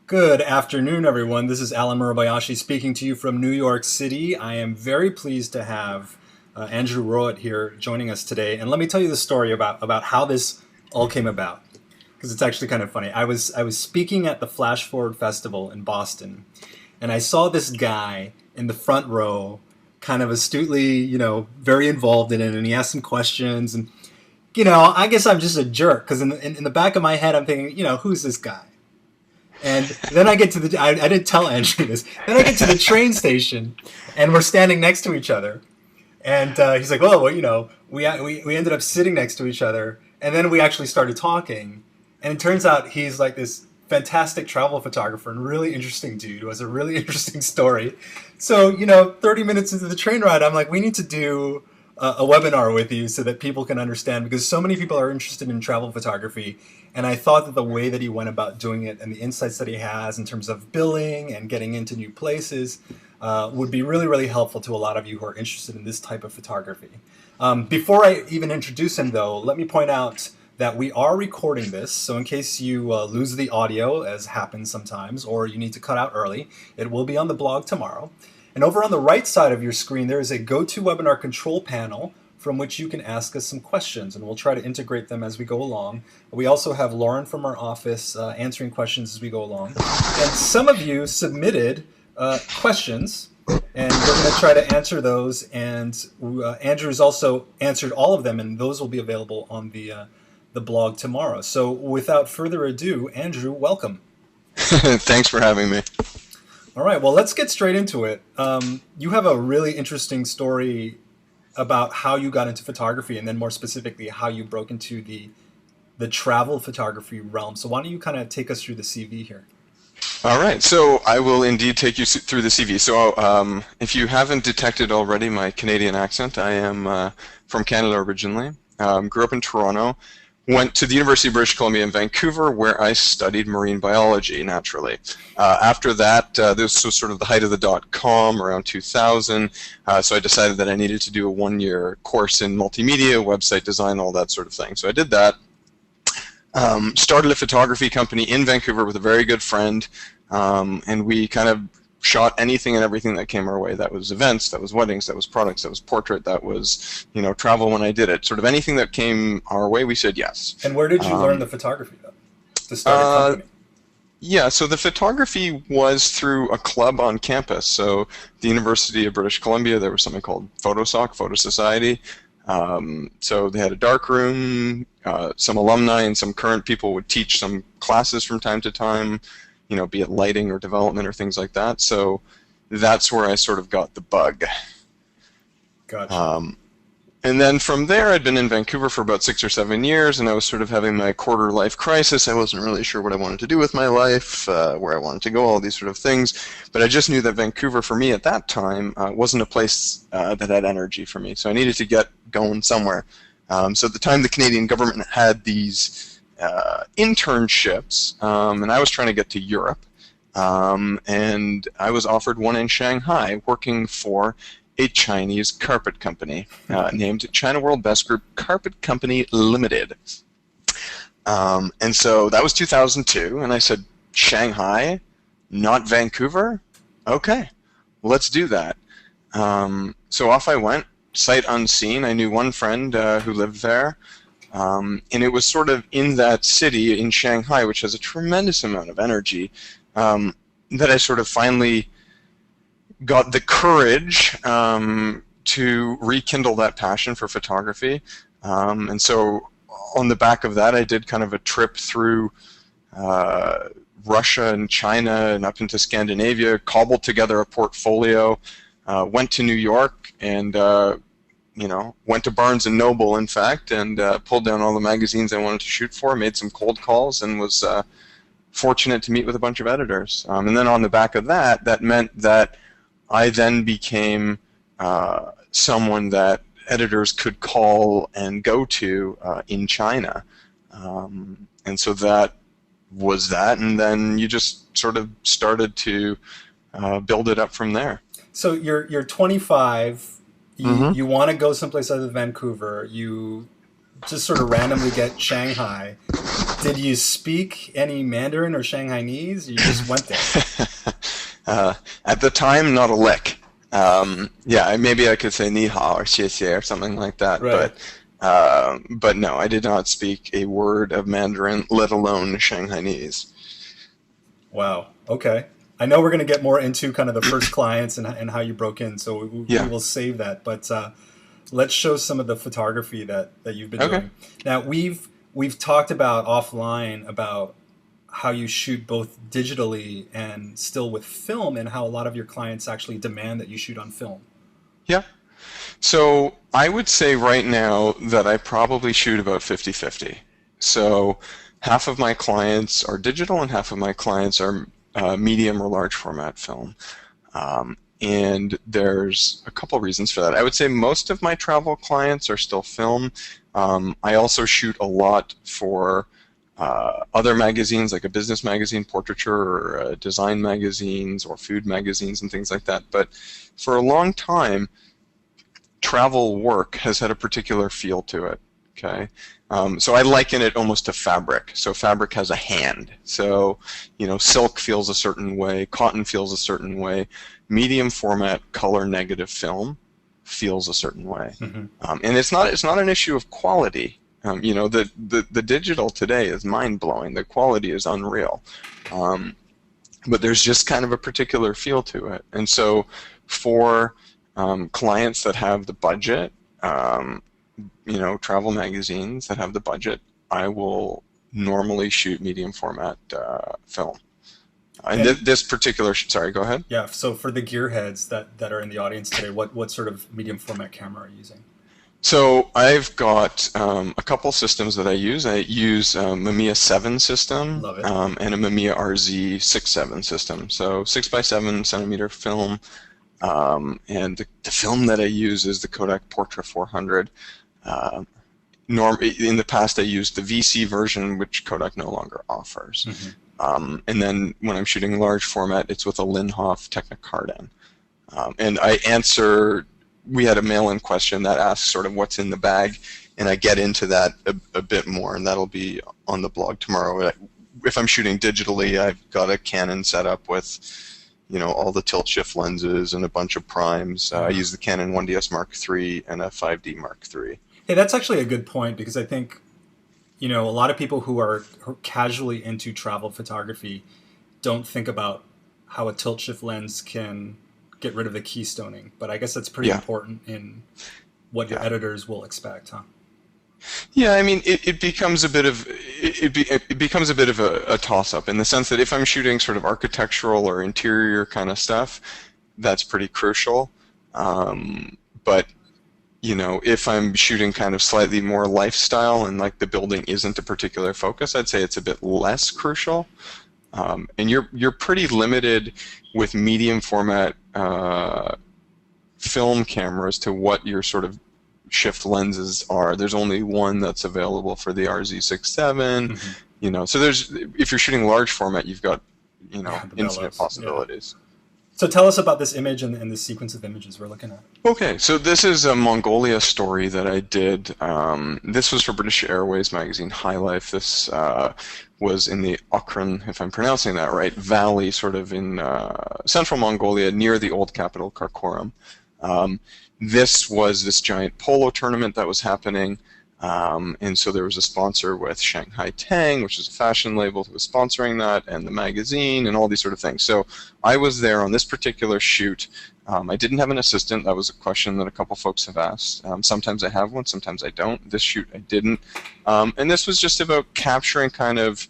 Good afternoon, everyone. This is Allen Murabayashi speaking to you from New York City. I am very pleased to have Andrew Rowat here joining us today. And let me tell you the story about how this all came about, because it's actually kind of funny. I was speaking at the Flash Forward Festival in Boston, and I saw this guy in the front row, kind of astutely, very involved in it, and he asked some questions. And, I guess I'm just a jerk, because in the back of my head, I'm thinking, who's this guy? And then I get to I didn't tell Andrew this. Then I get to the train station, and we're standing next to each other. And he's like, "Oh, well, we ended up sitting next to each other, and then we actually started talking. And it turns out he's like this fantastic travel photographer and really interesting dude who has a really interesting story. So 30 minutes into the train ride, I'm like, we need to do a webinar with you so that people can understand, because so many people are interested in travel photography. And I thought that the way that he went about doing it and the insights that he has in terms of billing and getting into new places would be really, really helpful to a lot of you who are interested in this type of photography. Before I even introduce him, though, let me point out that we are recording this. So in case you lose the audio, as happens sometimes, or you need to cut out early, it will be on the blog tomorrow. And over on the right side of your screen, there is a GoToWebinar control panel from which you can ask us some questions, and we'll try to integrate them as we go along. We also have Lauren from our office answering questions as we go along. And some of you submitted questions, and we're going to try to answer those. And Andrew's also answered all of them, and those will be available on the blog tomorrow. So without further ado, Andrew, welcome. Thanks for having me. All right, well, let's get straight into it. You have a really interesting story about how you got into photography, and then more specifically, how you broke into the travel photography realm. So why don't you kind of take us through the CV here? All right, so I will indeed take you through the CV. So if you haven't detected already my Canadian accent, I am from Canada originally. Grew up in Toronto. Went to the University of British Columbia in Vancouver, where I studied marine biology, naturally. After that, this was sort of the height of the dot-com, around 2000, so I decided that I needed to do a one-year course in multimedia, website design, all that sort of thing. So I did that. Started a photography company in Vancouver with a very good friend, and we kind of shot anything and everything that came our way. That was events, that was weddings, that was products, that was portrait, that was travel when I did it. Sort of anything that came our way, we said yes. And where did you learn the photography, though, to start a company? Yeah, so the photography was through a club on campus. So the University of British Columbia, there was something called PhotoSoc, Photo Society. So they had a dark room, some alumni and some current people would teach some classes from time to time, be it lighting or development or things like that. So that's where I sort of got the bug. Gotcha. And then from there, I'd been in Vancouver for about 6 or 7 years, and I was sort of having my quarter-life crisis. I wasn't really sure what I wanted to do with my life, where I wanted to go, all these sort of things. But I just knew that Vancouver, for me at that time, wasn't a place that had energy for me. So I needed to get going somewhere. So at the time, the Canadian government had these internships, and I was trying to get to Europe. And I was offered one in Shanghai, working for a Chinese carpet company named China World Best Group Carpet Company Limited. And so that was 2002, and I said, Shanghai, not Vancouver? Okay, let's do that. So off I went, sight unseen. I knew one friend who lived there, and it was sort of in that city, in Shanghai, which has a tremendous amount of energy, that I sort of finally got the courage to rekindle that passion for photography. And so on the back of that, I did kind of a trip through Russia and China and up into Scandinavia, cobbled together a portfolio, went to New York, and went to Barnes & Noble, in fact, and pulled down all the magazines I wanted to shoot for, made some cold calls, and was fortunate to meet with a bunch of editors. And then on the back of that, that meant that I then became someone that editors could call and go to in China. And so that was that, and then you just sort of started to build it up from there. So you're 25, you want to go someplace other than Vancouver, you just sort of randomly get Shanghai. Did you speak any Mandarin or Shanghainese? You just went there. At the time, not a lick. Yeah, maybe I could say ni hao or xie xie or something like that, Right. but no, I did not speak a word of Mandarin, let alone Shanghainese. Wow. Okay. I know we're going to get more into kind of the first clients and how you broke in, so we Yeah. will save that. But let's show some of the photography that you've been Okay. doing. Now, we've talked about offline about how you shoot both digitally and still with film, and how a lot of your clients actually demand that you shoot on film. Yeah. So I would say right now that I probably shoot about 50-50. So half of my clients are digital and half of my clients are medium or large format film. And there's a couple reasons for that. I would say most of my travel clients are still film. I also shoot a lot for other magazines, like a business magazine, portraiture, or design magazines, or food magazines, and things like that. But for a long time, travel work has had a particular feel to it. Okay, so I liken it almost to fabric. So fabric has a hand. So, silk feels a certain way, cotton feels a certain way, medium format color negative film feels a certain way, and it's not an issue of quality. The digital today is mind blowing. The quality is unreal, but there's just kind of a particular feel to it, and so for clients that have the budget, travel magazines that have the budget, I will normally shoot medium format film. And this particular, sorry, go ahead. Yeah. So for the gearheads that are in the audience today, what sort of medium format camera are you using? So I've got a couple systems that I use. I use a Mamiya 7 system Love it. And a Mamiya RZ 6.7 system. So 6x7 centimeter film. And the film that I use is the Kodak Portra 400. In the past, I used the VC version, which Kodak no longer offers. And then when I'm shooting large format, it's with a Linhof Technic-Cardan. And we had a mail-in question that asks sort of what's in the bag, and I get into that a bit more, and that'll be on the blog tomorrow. If I'm shooting digitally, I've got a Canon set up with all the tilt shift lenses and a bunch of primes. I use the Canon 1DS Mark III and a 5D Mark III. Hey, that's actually a good point, because I think, a lot of people who are casually into travel photography don't think about how a tilt shift lens can get rid of the keystoning. But I guess that's pretty important in what your editors will expect, huh? Yeah, I mean, it becomes a bit of a toss-up, in the sense that if I'm shooting sort of architectural or interior kind of stuff, that's pretty crucial. But if I'm shooting kind of slightly more lifestyle and like the building isn't a particular focus, I'd say it's a bit less crucial. And you're pretty limited with medium format film cameras to what your sort of shift lenses are. There's only one that's available for the RZ6.7. So if you're shooting large format, you've got infinite possibilities. Yeah. So tell us about this image and the sequence of images we're looking at. Okay, so this is a Mongolia story that I did. This was for British Airways magazine High Life. This was in the Okran, if I'm pronouncing that right, valley, sort of in central Mongolia, near the old capital, Karakoram. This was this giant polo tournament that was happening, and so there was a sponsor with Shanghai Tang, which is a fashion label, who was sponsoring that, and the magazine, and all these sort of things. So I was there on this particular shoot. I didn't have an assistant. That was a question that a couple folks have asked. Sometimes I have one, sometimes I don't. This shoot I didn't. And this was just about capturing kind of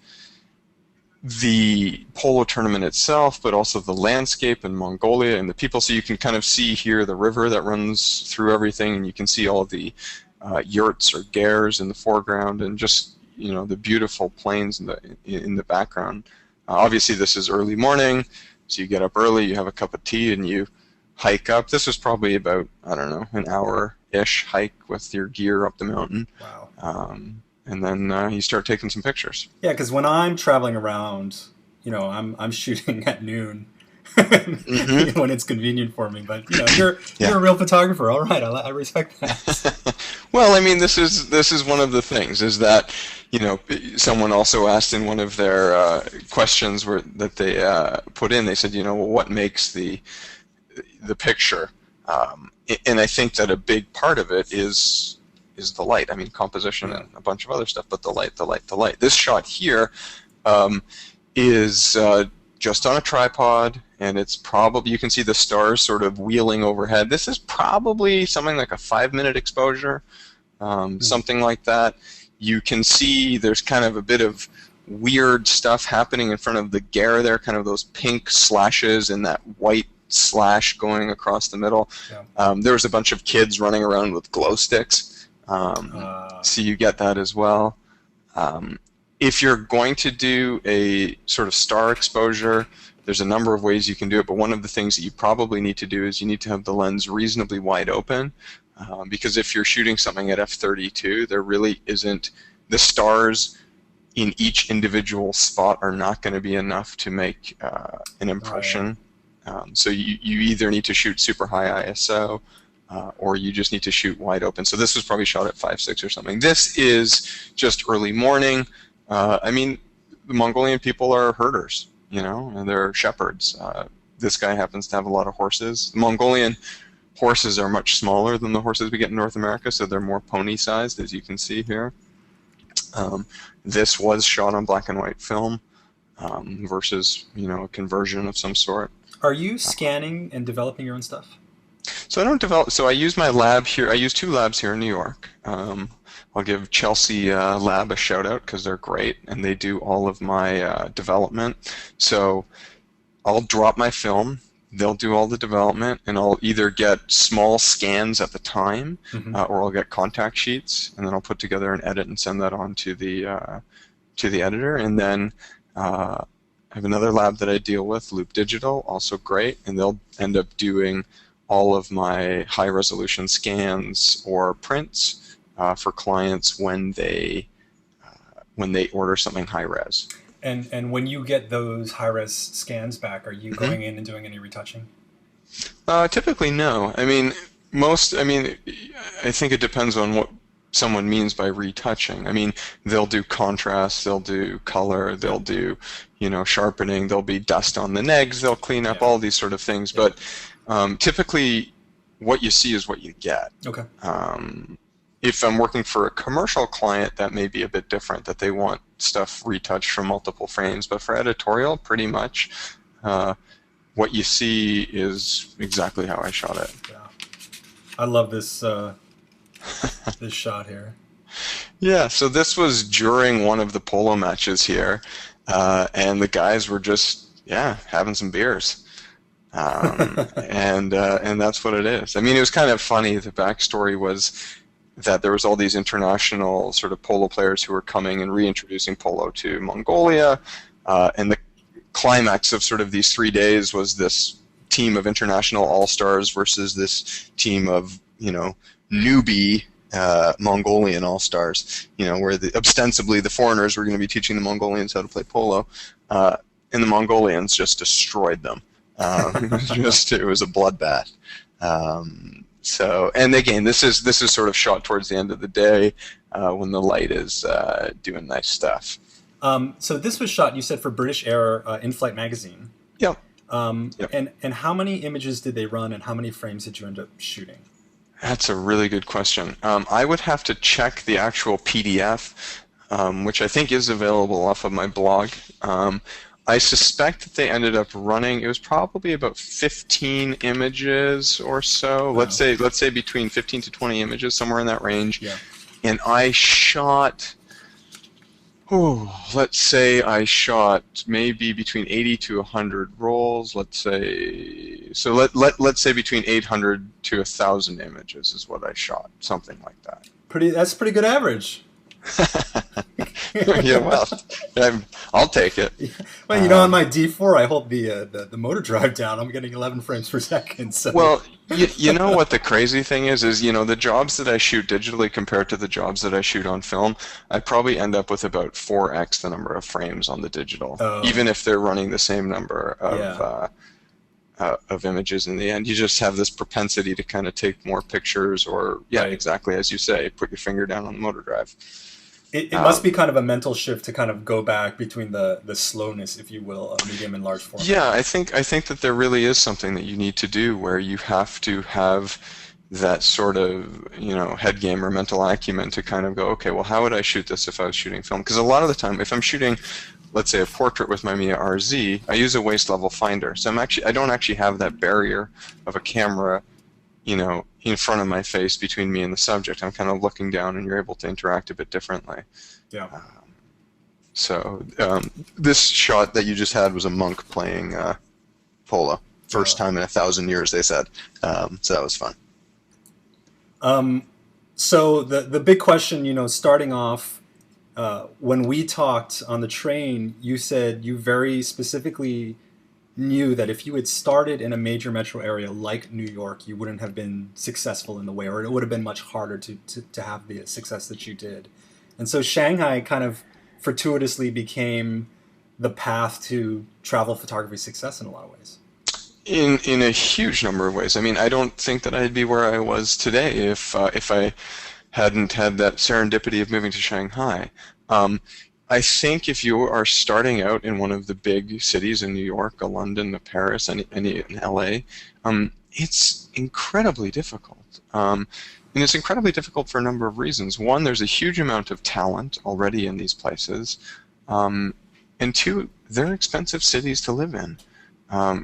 the polo tournament itself, but also the landscape in Mongolia and the people. So you can kind of see here the river that runs through everything, and you can see all of the yurts or gers in the foreground, and just the beautiful plains in the background. Obviously, this is early morning, so you get up early, you have a cup of tea, and you hike up. This was probably about, I don't know, an hour-ish hike with your gear up the mountain. Wow. And then you start taking some pictures. Yeah, because when I'm traveling around, I'm shooting at noon when it's convenient for me. But you're a real photographer. All right, I respect that. Well, I mean, this is one of the things is that, someone also asked in one of their questions that they put in. They said, well, what makes the picture? And I think that a big part of it is the light. I mean, composition and a bunch of other stuff, but the light, the light, the light. This shot here is just on a tripod, and it's probably, you can see the stars sort of wheeling overhead. This is probably something like a 5-minute exposure, something like that. You can see there's kind of a bit of weird stuff happening in front of the glare there, kind of those pink slashes and that white slash going across the middle. There was a bunch of kids running around with glow sticks, so you get that as well. If you're going to do a sort of star exposure, there's a number of ways you can do it, but one of the things that you probably need to do is you need to have the lens reasonably wide open, because if you're shooting something at f32, there really isn't, the stars in each individual spot are not going to be enough to make an impression. So you either need to shoot super high ISO, or you just need to shoot wide open. So this was probably shot at 5.6 or something. This is just early morning. I mean, the Mongolian people are herders, and they're shepherds. This guy happens to have a lot of horses. The Mongolian horses are much smaller than the horses we get in North America, so they're more pony-sized, as you can see here. This was shot on black and white film versus, a conversion of some sort. Are you scanning and developing your own stuff? So I don't develop. So I use my lab here. I use 2 labs here in New York. I'll give Chelsea Lab a shout out because they're great and they do all of my development. So I'll drop my film, they'll do all the development, and I'll either get small scans at the time, or I'll get contact sheets, and then I'll put together an edit and send that on to the editor. And then I have another lab that I deal with, Loop Digital, also great, and they'll end up doing all of my high-resolution scans or prints for clients when they order something high-res. And when you get those high-res scans back, are you going in and doing any retouching? Typically, no. I mean, I think it depends on what someone means by retouching. I mean, they'll do contrast, they'll do color, they'll do, sharpening, there'll be dust on the negs, they'll clean up all these sort of things. But typically, what you see is what you get. Okay. If I'm working for a commercial client, that may be a bit different, that they want stuff retouched from multiple frames. But for editorial, pretty much what you see is exactly how I shot it. Yeah. I love this this shot here. Yeah, so this was during one of the polo matches here, and the guys were just, having some beers. And that's what it is. I mean, it was kind of funny. The backstory was that there was all these international sort of polo players who were coming and reintroducing polo to Mongolia, and the climax of sort of these 3 days was this team of international all-stars versus this team of, newbie Mongolian all-stars, where ostensibly the foreigners were going to be teaching the Mongolians how to play polo, and the Mongolians just destroyed them. It was a bloodbath. So, and again, this is sort of shot towards the end of the day when the light is doing nice stuff. So this was shot, you said, for British Air in-flight magazine. Yep. And how many images did they run, and how many frames did you end up shooting? That's a really good question. I would have to check the actual PDF, which I think is available off of my blog. I suspect that they ended up running, it was probably about 15 images or so. Wow. Let's say between 15 to 20 images, somewhere in that range. Yeah. And I shot, let's say I shot maybe between 80 to 100 rolls, let's say. So let's say between 800 to 1,000 images is what I shot, something like that. That's a pretty good average. Yeah, well, I'll take it. Well, on my D4, I hold the motor drive down. I'm getting 11 frames per second. So. Well, you know what the crazy thing is the jobs that I shoot digitally compared to the jobs that I shoot on film, I probably end up with about 4x the number of frames on the digital, even if they're running the same number of images in the end. You just have this propensity to kind of take more pictures, or Right. exactly as you say, put your finger down on the motor drive. It must be kind of a mental shift to kind of go back between the slowness, if you will, of medium and large Yeah, format. I think that there really is something that you need to do where you have to have that sort of, head game or mental acumen to kind of go, okay, well, how would I shoot this if I was shooting film? Because a lot of the time, if I'm shooting, let's say, a portrait with my Mia RZ, I use a waist level finder. So I don't actually have that barrier of a camera, in front of my face between me and the subject. I'm kind of looking down, and you're able to interact a bit differently. Yeah. So this shot that you just had was a monk playing polo. First time in 1,000 years, they said. So that was fun. So the big question, starting off, when we talked on the train, you said you very specifically knew that if you had started in a major metro area like New York, you wouldn't have been successful in the way, or it would have been much harder to have the success that you did. And so Shanghai kind of fortuitously became the path to travel photography success in a lot of ways. In a huge number of ways. I mean, I don't think that I'd be where I was today if I hadn't had that serendipity of moving to Shanghai. I think if you are starting out in one of the big cities in New York, London, Paris, any in LA, it's incredibly difficult. And it's incredibly difficult for a number of reasons. One, there's a huge amount of talent already in these places. And two, they're expensive cities to live in.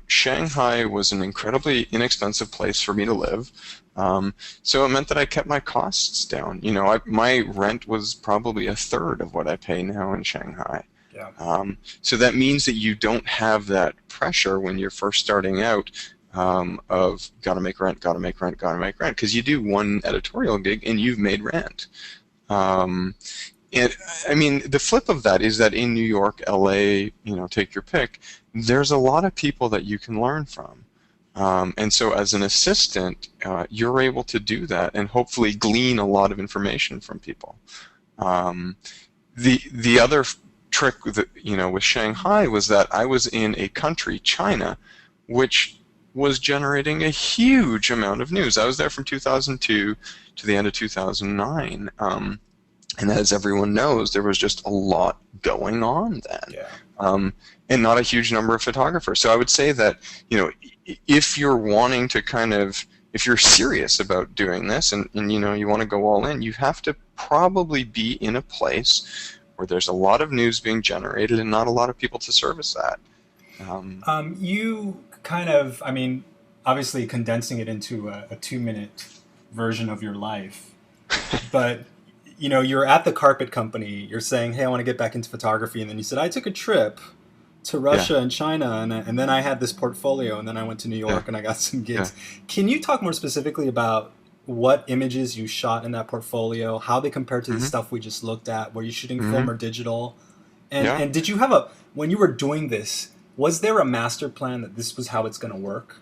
Shanghai was an incredibly inexpensive place for me to live, so it meant that I kept my costs down. My rent was probably a third of what I pay now in Shanghai. Yeah. So that means that you don't have that pressure when you're first starting out of gotta make rent, gotta make rent, gotta make rent, because you do one editorial gig and you've made rent. And I mean, the flip of that is that in New York, LA, take your pick, there's a lot of people that you can learn from. And so as an assistant, you're able to do that and hopefully glean a lot of information from people. The other trick that, with Shanghai was that I was in a country, China, which was generating a huge amount of news. I was there from 2002 to the end of 2009. And as everyone knows, there was just a lot going on then. Yeah. And not a huge number of photographers. So I would say that, if you're wanting to if you're serious about doing this and you want to go all in, you have to probably be in a place where there's a lot of news being generated and not a lot of people to service that. You kind of, I mean, obviously condensing it into a 2-minute version of your life, but you're at the carpet company, you're saying, hey, I want to get back into photography. And then you said, I took a trip to Russia and China, and then I had this portfolio, and then I went to New York and I got some gigs. Can you talk more specifically about what images you shot in that portfolio, how they compare to the stuff we just looked at? Were you shooting film or digital? And did you have when you were doing this, was there a master plan that this was how it's going to work?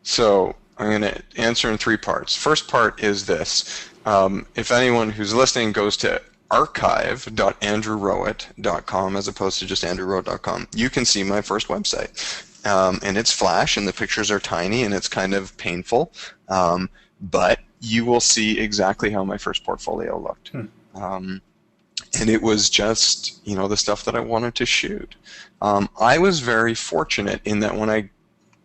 So I'm going to answer in 3 parts. First part is this. If anyone who's listening goes to archive.andrewrowat.com as opposed to just andrewrowat.com, you can see my first website. And it's Flash, and the pictures are tiny, and it's kind of painful. But you will see exactly how my first portfolio looked. And it was just, the stuff that I wanted to shoot. I was very fortunate in that when I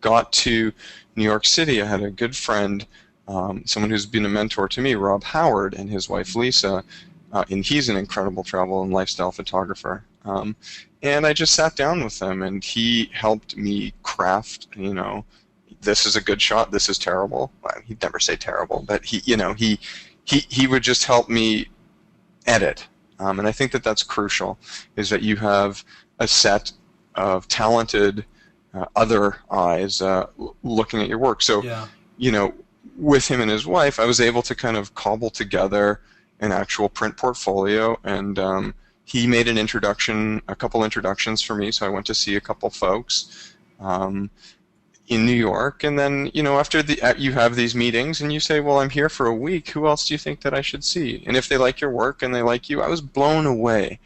got to New York City, I had a good friend, someone who's been a mentor to me, Rob Howard, and his wife Lisa, and he's an incredible travel and lifestyle photographer. And I just sat down with him, and he helped me craft, this is a good shot, this is terrible. Well, he'd never say terrible, but he would just help me edit. And I think that that's crucial, is that you have a set of talented other eyes looking at your work. So, with him and his wife, I was able to kind of cobble together an actual print portfolio, and he made a couple introductions for me, so I went to see a couple folks in New York, and then, after you have these meetings, and you say, well, I'm here for a week, who else do you think that I should see? And if they like your work and they like you, I was blown away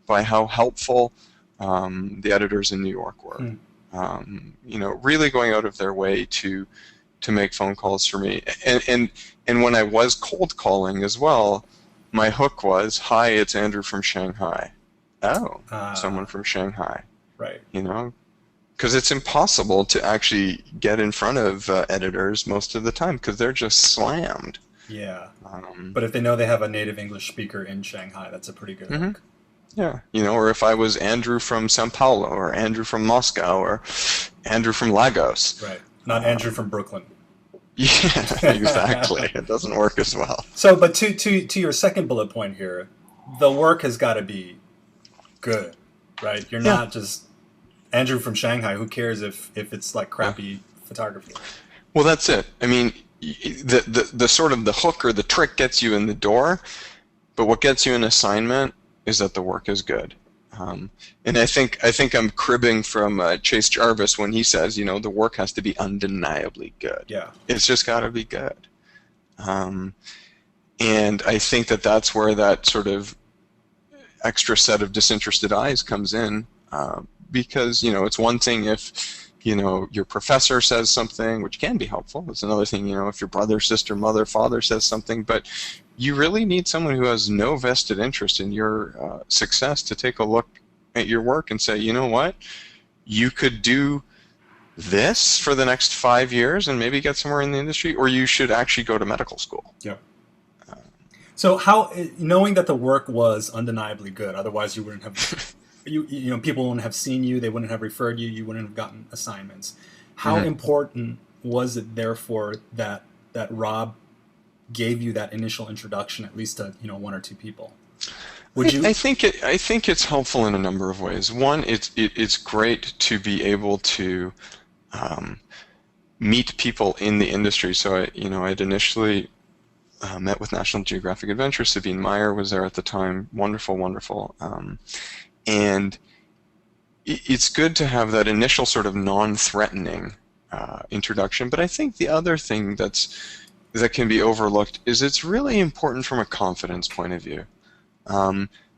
by how helpful the editors in New York were. really going out of their way to make phone calls for me. And when I was cold calling as well, my hook was, "Hi, it's Andrew from Shanghai." Oh, someone from Shanghai. Right. Because it's impossible to actually get in front of editors most of the time because they're just slammed. Yeah. But if they know they have a native English speaker in Shanghai, that's a pretty good hook. Yeah. Or if I was Andrew from Sao Paulo, or Andrew from Moscow, or Andrew from Lagos. Right. Not Andrew from Brooklyn. Yeah, exactly. It doesn't work as well. So, but to your second bullet point here, the work has got to be good, right? You're not just Andrew from Shanghai. Who cares if it's like crappy photography? Well, that's it. I mean, the sort of the hook or the trick gets you in the door, but what gets you an assignment is that the work is good. And I think I'm cribbing from Chase Jarvis when he says, the work has to be undeniably good. Yeah. It's just got to be good. And I think that's where that sort of extra set of disinterested eyes comes in, because, it's one thing if, your professor says something, which can be helpful. It's another thing, if your brother, sister, mother, father says something, but you really need someone who has no vested interest in your success to take a look at your work and say, you know what, you could do this for the next 5 years and maybe get somewhere in the industry, or you should actually go to medical school. Yeah. So how, knowing that the work was undeniably good, otherwise you wouldn't have, people wouldn't have seen you, they wouldn't have referred you, you wouldn't have gotten assignments. How important was it, therefore, that Rob gave you that initial introduction, at least to one or two people? I think it's helpful in a number of ways. One, it's great to be able to meet people in the industry. So I'd initially met with National Geographic Adventure. Sabine Meyer was there at the time. Wonderful. And it's good to have that initial sort of non-threatening introduction. But I think the other thing that can be overlooked is it's really important from a confidence point of view,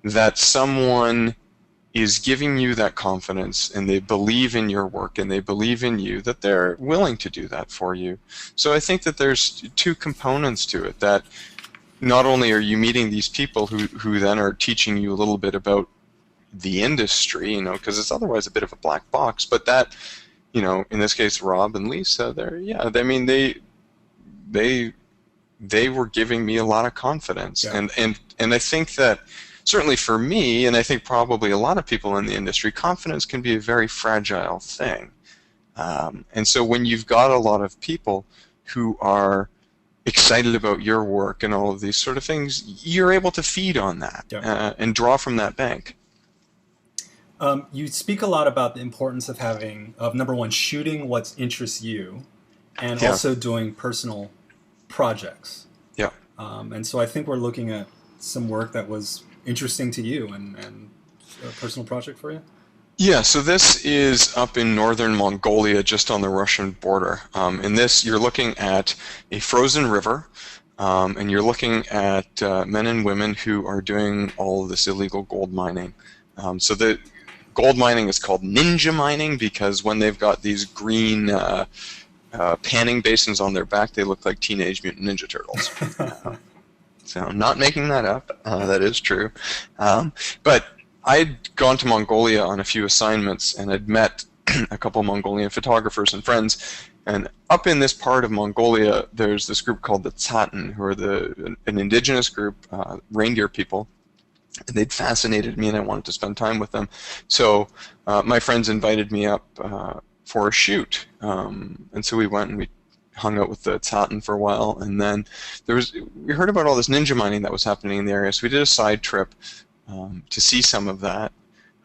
that someone is giving you that confidence and they believe in your work and they believe in you, that they're willing to do that for you. So I think that there's two components to it, that not only are you meeting these people who then are teaching you a little bit about the industry, because it's otherwise a bit of a black box, but that, in this case, Rob and Lisa, they were giving me a lot of confidence. Yeah. And I think that certainly for me, and I think probably a lot of people in the industry, confidence can be a very fragile thing. And so when you've got a lot of people who are excited about your work and all of these sort of things, you're able to feed on that and draw from that bank. You speak a lot about the importance of number one, shooting what interests you, and also doing personal projects. Yeah. And so I think we're looking at some work that was interesting to you and a personal project for you. Yeah, so this is up in northern Mongolia, just on the Russian border. In this, you're looking at a frozen river, and you're looking at men and women who are doing all of this illegal gold mining. So the gold mining is called ninja mining because when they've got these green panning basins on their back, they look like Teenage Mutant Ninja Turtles. So I'm not making that up. That is true. But I'd gone to Mongolia on a few assignments, and I'd met a couple Mongolian photographers and friends. And up in this part of Mongolia, there's this group called the Tsatan, who are an indigenous group, reindeer people. And they'd fascinated me, and I wanted to spend time with them. So my friends invited me up for a shoot. And so we went and we hung out with the Tsatan for a while. And then we heard about all this ninja mining that was happening in the area. So we did a side trip to see some of that.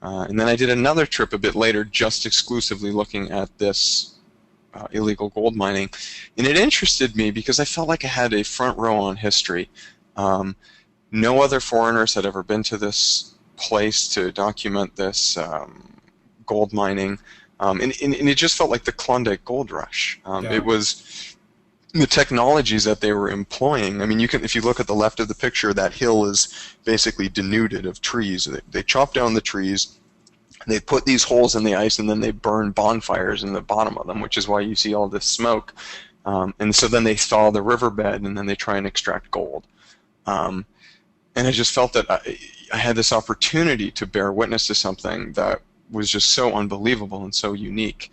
And then I did another trip a bit later just exclusively looking at this illegal gold mining. And it interested me because I felt like I had a front row on history. No other foreigners had ever been to this place to document this gold mining. And it just felt like the Klondike Gold Rush. It was the technologies that they were employing. I mean, if you look at the left of the picture, that hill is basically denuded of trees. They chop down the trees, They put these holes in the ice and then they burn bonfires in the bottom of them, which is why you see all this smoke. And so then they thaw the riverbed and then they try and extract gold. And I just felt that I had this opportunity to bear witness to something that was just so unbelievable and so unique.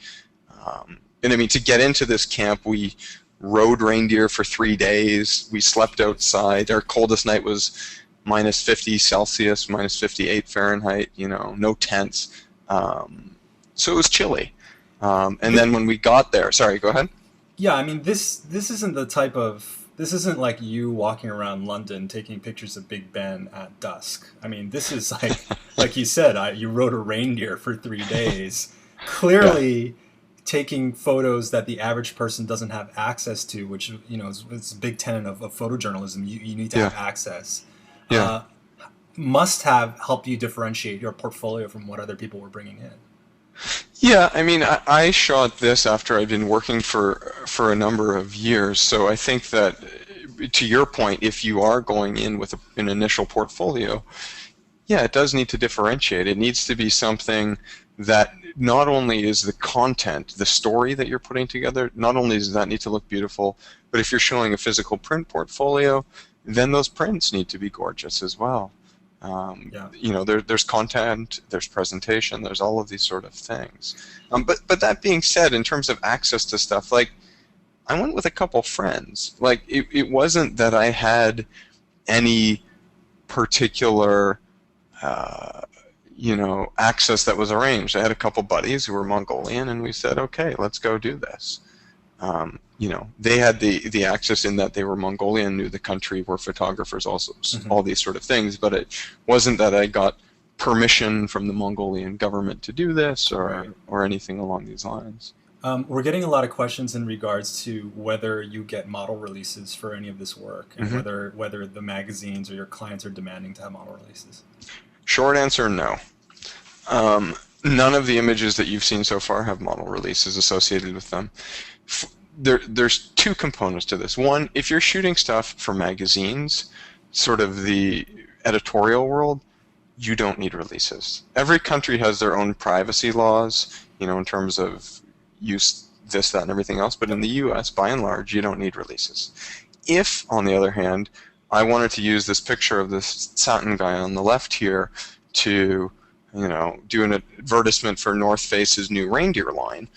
And I mean, to get into this camp, we rode reindeer for 3 days. We slept outside. Our coldest night was minus 50 Celsius, minus 58 Fahrenheit, no tents. So it was chilly. And then when we got there, sorry, go ahead. Yeah, I mean, this isn't the type of, this isn't like you walking around London taking pictures of Big Ben at dusk. I mean, this is like you said, you rode a reindeer for 3 days. Clearly taking photos that the average person doesn't have access to, which, is a big tenet of photojournalism. You need to have access. Yeah. Must have helped you differentiate your portfolio from what other people were bringing in. Yeah, I mean, I shot this after I'd been working for a number of years, so I think that, to your point, if you are going in with an initial portfolio, yeah, it does need to differentiate. It needs to be something that not only is the content, the story that you're putting together, not only does that need to look beautiful, but if you're showing a physical print portfolio, then those prints need to be gorgeous as well. There's content, there's presentation, there's all of these sort of things. But that being said, in terms of access to stuff, like, I went with a couple friends. Like, it wasn't that I had any particular, access that was arranged. I had a couple buddies who were Mongolian, and we said, okay, let's go do this. They had the access in that they were Mongolian, knew the country, were photographers, also all these sort of things. But it wasn't that I got permission from the Mongolian government to do this or anything along these lines. We're getting a lot of questions in regards to whether you get model releases for any of this work, and whether the magazines or your clients are demanding to have model releases. Short answer, no. None of the images that you've seen so far have model releases associated with them. There's two components to this. One, if you're shooting stuff for magazines, sort of the editorial world, you don't need releases. Every country has their own privacy laws, in terms of use, this, that, and everything else, but in the US, by and large, you don't need releases. If, on the other hand, I wanted to use this picture of this satin guy on the left here to, do an advertisement for North Face's new reindeer line,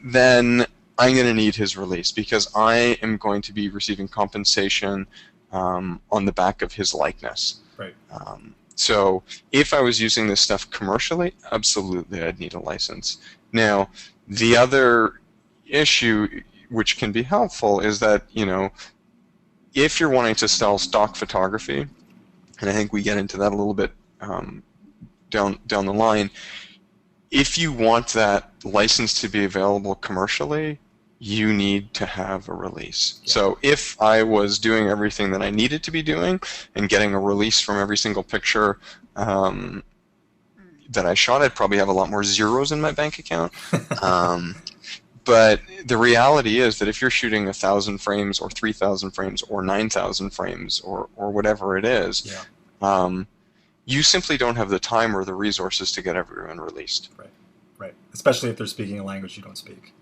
then I'm going to need his release, because I am going to be receiving compensation on the back of his likeness. Right. So if I was using this stuff commercially, absolutely I'd need a license. Now, the other issue which can be helpful is that, if you're wanting to sell stock photography, and I think we get into that a little bit down the line, if you want that license to be available commercially, you need to have a release. Yeah. So if I was doing everything that I needed to be doing and getting a release from every single picture that I shot, I'd probably have a lot more zeros in my bank account. But the reality is that if you're shooting 1,000 frames or 3,000 frames or 9,000 frames or whatever it is, you simply don't have the time or the resources to get everyone released. Right. Especially if they're speaking a language you don't speak.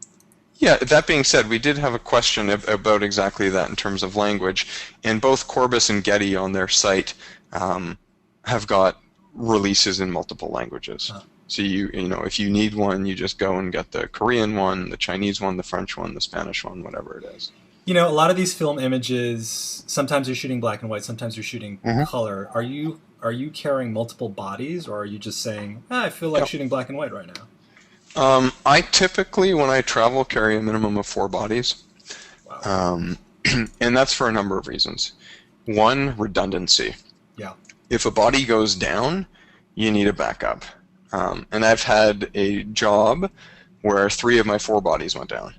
Yeah, that being said, we did have a question about exactly that in terms of language, and both Corbis and Getty on their site have got releases in multiple languages. So if you need one, you just go and get the Korean one, the Chinese one, the French one, the Spanish one, whatever it is. A lot of these film images, sometimes you're shooting black and white, sometimes you're shooting color. Are you carrying multiple bodies, or are you just saying, I feel like shooting black and white right now? I typically, when I travel, carry a minimum of 4 bodies. Wow. And that's for a number of reasons. One, redundancy. Yeah. If a body goes down, you need a backup. And I've had a job where 3 of my 4 bodies went down.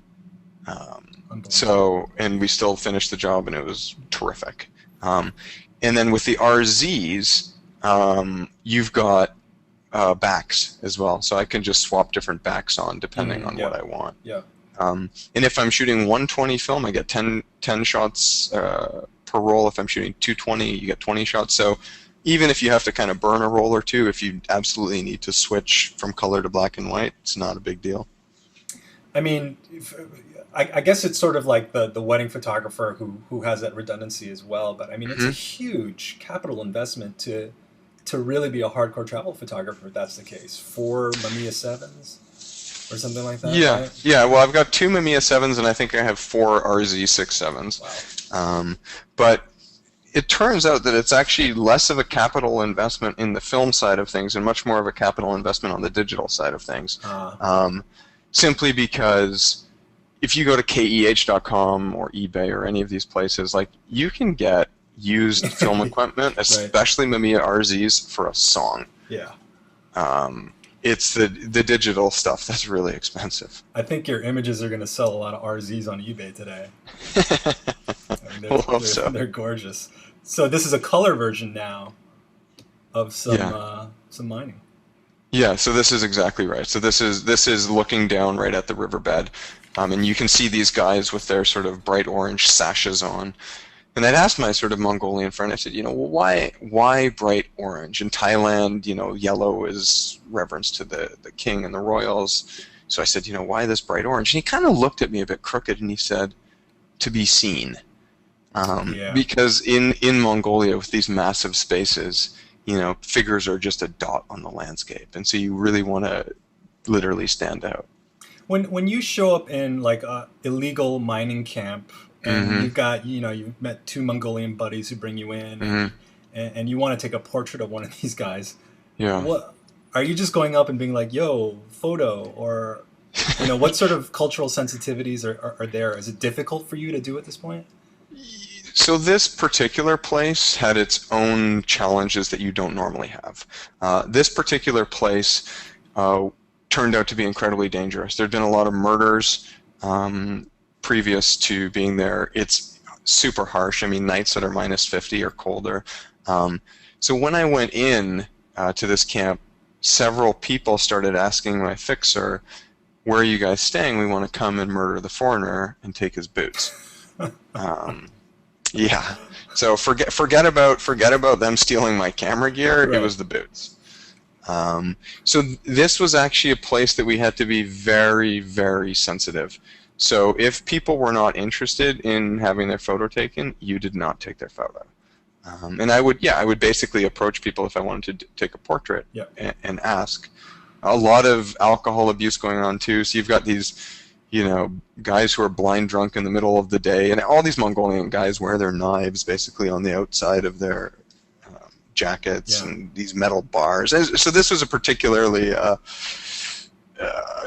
And we still finished the job, and it was terrific. And then with the RZs, you've got backs as well, so I can just swap different backs on depending on what I want. Yeah. And if I'm shooting 120 film, I get 10 shots per roll. If I'm shooting 220, you get 20 shots. So even if you have to kind of burn a roll or two, if you absolutely need to switch from color to black and white, it's not a big deal. I mean, I guess it's sort of like the wedding photographer who has that redundancy as well. But I mean, it's a huge capital investment to really be a hardcore travel photographer. If that's the case. 4 Mamiya 7s or something like that. Yeah, right? yeah. Well, I've got 2 Mamiya 7s, and I think I have 4 RZ 67s. Wow. But it turns out that it's actually less of a capital investment in the film side of things and much more of a capital investment on the digital side of things. Simply because if you go to keh.com or eBay or any of these places, like, you can get used film equipment, especially Mamiya RZs, for a song. Yeah. It's the digital stuff that's really expensive. I think your images are going to sell a lot of RZs on eBay today. I mean, We'll hope so. They're gorgeous. So this is a color version now of some mining. Yeah, so this is exactly right. So this is looking down right at the riverbed, and you can see these guys with their sort of bright orange sashes on. And I'd asked my sort of Mongolian friend, I said, well, why bright orange? In Thailand, yellow is reverence to the king and the royals. So I said, why this bright orange? And he kind of looked at me a bit crooked, and he said, to be seen. Because in Mongolia, with these massive spaces, figures are just a dot on the landscape, and so you really want to literally stand out. When you show up in like a illegal mining camp, and you've got you've met 2 Mongolian buddies who bring you in, and you want to take a portrait of one of these guys. Yeah. What are you just going up and being like, "Yo, photo," or what sort of cultural sensitivities are there? Is it difficult for you to do at this point? So this particular place had its own challenges that you don't normally have. This particular place turned out to be incredibly dangerous. There had been a lot of murders previous to being there. It's super harsh. I mean, nights that are minus 50 or colder. So when I went in to this camp, several people started asking my fixer, "Where are you guys staying? We want to come and murder the foreigner and take his boots." Yeah. So forget about them stealing my camera gear. Right. It was the boots. So this was actually a place that we had to be very, very sensitive. So if people were not interested in having their photo taken, you did not take their photo. And I would basically approach people if I wanted to take a portrait and ask. A lot of alcohol abuse going on too. So you've got these, guys who are blind drunk in the middle of the day, and all these Mongolian guys wear their knives basically on the outside of their jackets and these metal bars. So this was a particularly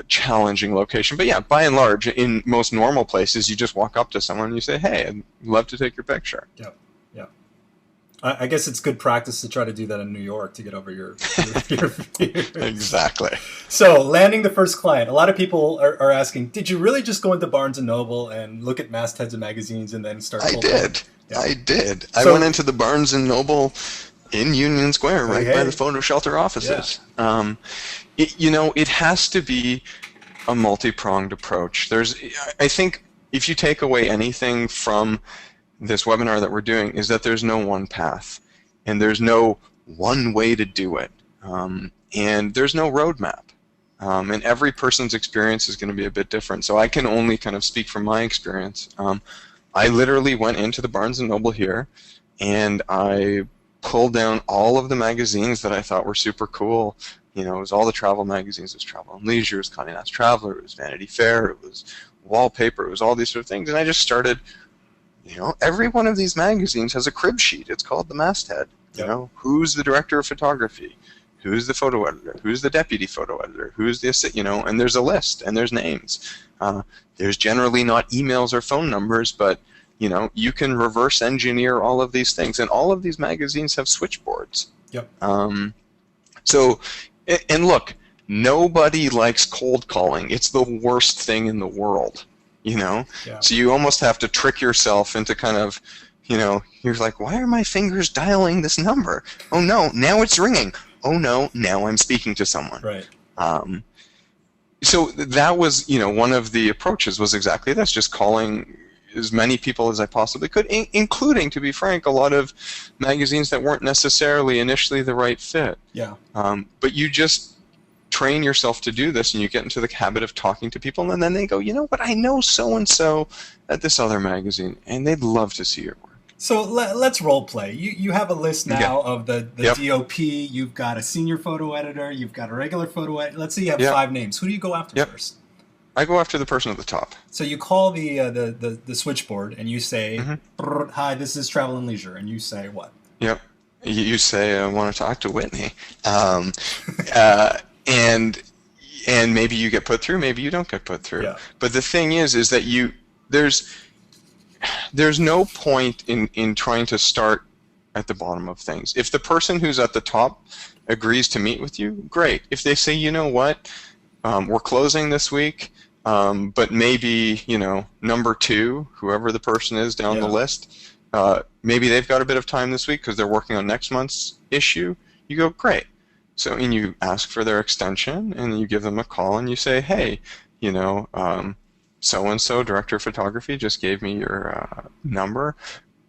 challenging location. But yeah, by and large, in most normal places, you just walk up to someone and you say, "Hey, I'd love to take your picture." Yeah. I guess it's good practice to try to do that in New York to get over your fears. Exactly. So, landing the first client. A lot of people are asking, did you really just go into Barnes & Noble and look at mastheads and magazines and then start? I did. I went into the Barnes & Noble in Union Square, right by the PhotoShelter offices. Yeah. It has to be a multi-pronged approach. I think if you take away anything from this webinar that we're doing, is that there's no one path, and there's no one way to do it, and there's no roadmap, and every person's experience is going to be a bit different. So I can only kind of speak from my experience. I literally went into the Barnes & Noble here, and I pulled down all of the magazines that I thought were super cool. It was all the travel magazines. It was Travel and Leisure, it was Condé Nast Traveler, it was Vanity Fair, it was Wallpaper, it was all these sort of things, and I just started. Every one of these magazines has a crib sheet. It's called the masthead. Who's the director of photography? Who's the photo editor? Who's the deputy photo editor? Who's the and there's a list, and there's names. There's generally not emails or phone numbers, but you can reverse engineer all of these things, and all of these magazines have switchboards. Yep. So, and look, nobody likes cold calling. It's the worst thing in the world. So you almost have to trick yourself into kind of, you're like, why are my fingers dialing this number? Oh no, now it's ringing. Oh no, now I'm speaking to someone. Right. So that was, one of the approaches was exactly this, just calling as many people as I possibly could, including, to be frank, a lot of magazines that weren't necessarily initially the right fit. Yeah. But you just train yourself to do this, and you get into the habit of talking to people, and then they go, you know what, I know so-and-so at this other magazine, and they'd love to see your work. So let's role play. You have a list now of the Yep. DOP. You've got a senior photo editor. You've got a regular photo editor. Let's say you have Yep. 5 names. Who do you go after Yep. first? I go after the person at the top. So you call the switchboard and you say, Mm-hmm. "Hi, this is Travel and Leisure," and you say what? Yep. You say, I want to talk to Whitney. And maybe you get put through, maybe you don't get put through. Yeah. But the thing is that there's no point in trying to start at the bottom of things. If the person who's at the top agrees to meet with you, great. If they say, you know what, we're closing this week, but maybe, number 2, whoever the person is down the list, maybe they've got a bit of time this week because they're working on next month's issue, you go, great. So, and you ask for their extension, and you give them a call, and you say, hey, so-and-so, director of photography, just gave me your number,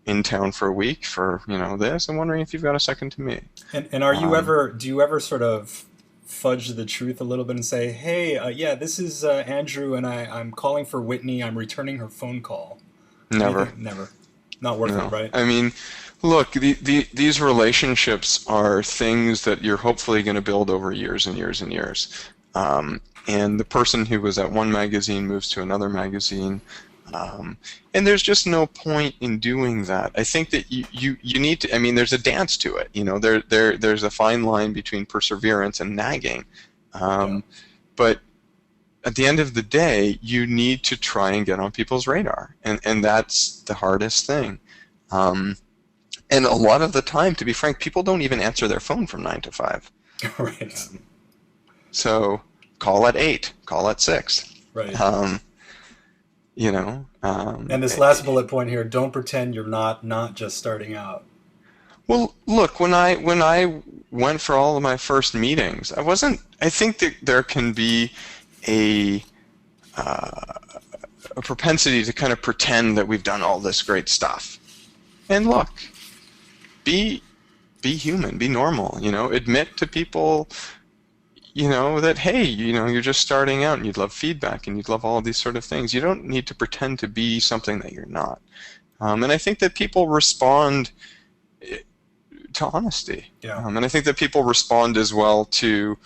in town for a week for, this. I'm wondering if you've got a second to meet. And are you do you ever sort of fudge the truth a little bit and say, hey, yeah, this is Andrew, and I'm calling for Whitney. I'm returning her phone call. Never. Never. Not worth it, right? I mean, look, these relationships are things that you're hopefully going to build over years and years and years. And the person who was at one magazine moves to another magazine. And there's just no point in doing that. I think that you need to, there's a dance to it. There's a fine line between perseverance and nagging. But at the end of the day, you need to try and get on people's radar. And that's the hardest thing. And a lot of the time, to be frank, people don't even answer their phone from 9 to 5. Right. So call at 8, call at 6. Right. And this last bullet point here: don't pretend you're not just starting out. Well, look, when I went for all of my first meetings, I think that there can be a propensity to kind of pretend that we've done all this great stuff. And look, be human, be normal, admit to people, that, hey, you're just starting out and you'd love feedback and you'd love all of these sort of things. You don't need to pretend to be something that you're not. And I think that people respond to honesty. Yeah. And I think that people respond as well to,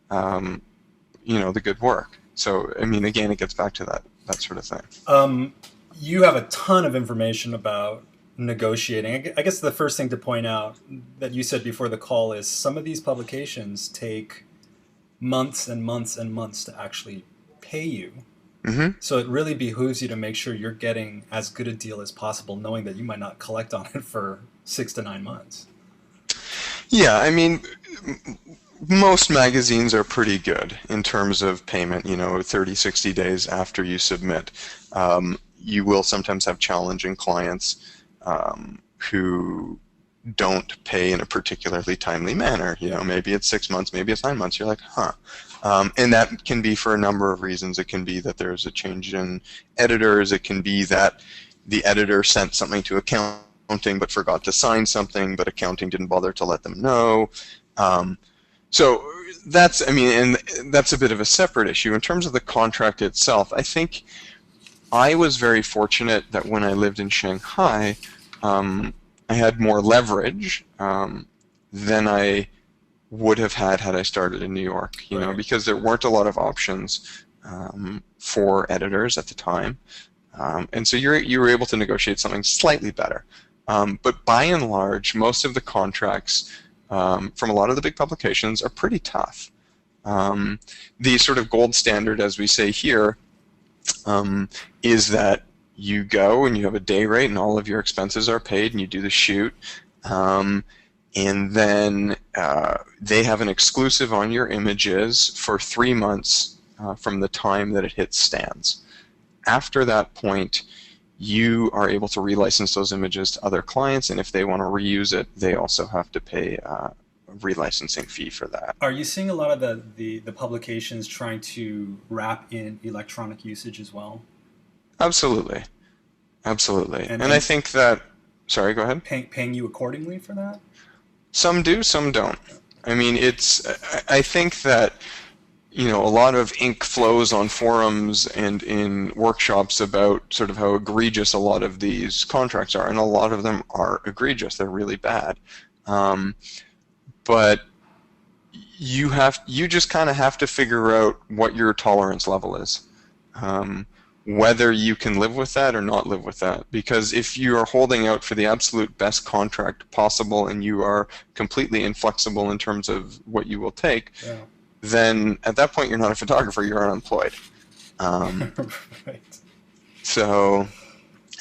the good work. So, again, it gets back to that sort of thing. You have a ton of information about negotiating. I guess the first thing to point out that you said before the call is some of these publications take months and months and months to actually pay you. Mm-hmm. So it really behooves you to make sure you're getting as good a deal as possible, knowing that you might not collect on it for 6 to 9 months. Yeah, most magazines are pretty good in terms of payment, 30, 60 days after you submit. You will sometimes have challenging clients who don't pay in a particularly timely manner. Maybe it's 6 months, maybe it's 9 months. You're like, huh. And that can be for a number of reasons. It can be that there's a change in editors. It can be that the editor sent something to accounting but forgot to sign something, but accounting didn't bother to let them know. So that's, and that's a bit of a separate issue. In terms of the contract itself, I think I was very fortunate that when I lived in Shanghai, I had more leverage than I would have had I started in New York, Right. because there weren't a lot of options for editors at the time. And so you were able to negotiate something slightly better. But by and large, most of the contracts from a lot of the big publications are pretty tough. The sort of gold standard, as we say here, is that you go and you have a day rate and all of your expenses are paid and you do the shoot, and then they have an exclusive on your images for 3 months from the time that it hits stands. After that point, you are able to relicense those images to other clients, and if they want to reuse it, they also have to pay a relicensing fee for that. Are you seeing a lot of the publications trying to wrap in electronic usage as well? Absolutely. Absolutely. And I and think that, sorry, go ahead. paying you accordingly for that? Some do, some don't. I mean, I think that, a lot of ink flows on forums and in workshops about sort of how egregious a lot of these contracts are, and a lot of them are egregious. They're really bad. But you just kind of have to figure out what your tolerance level is. Whether you can live with that or not live with that. Because if you are holding out for the absolute best contract possible and you are completely inflexible in terms of what you will take, Yeah. then at that point you're not a photographer, you're unemployed. Right. So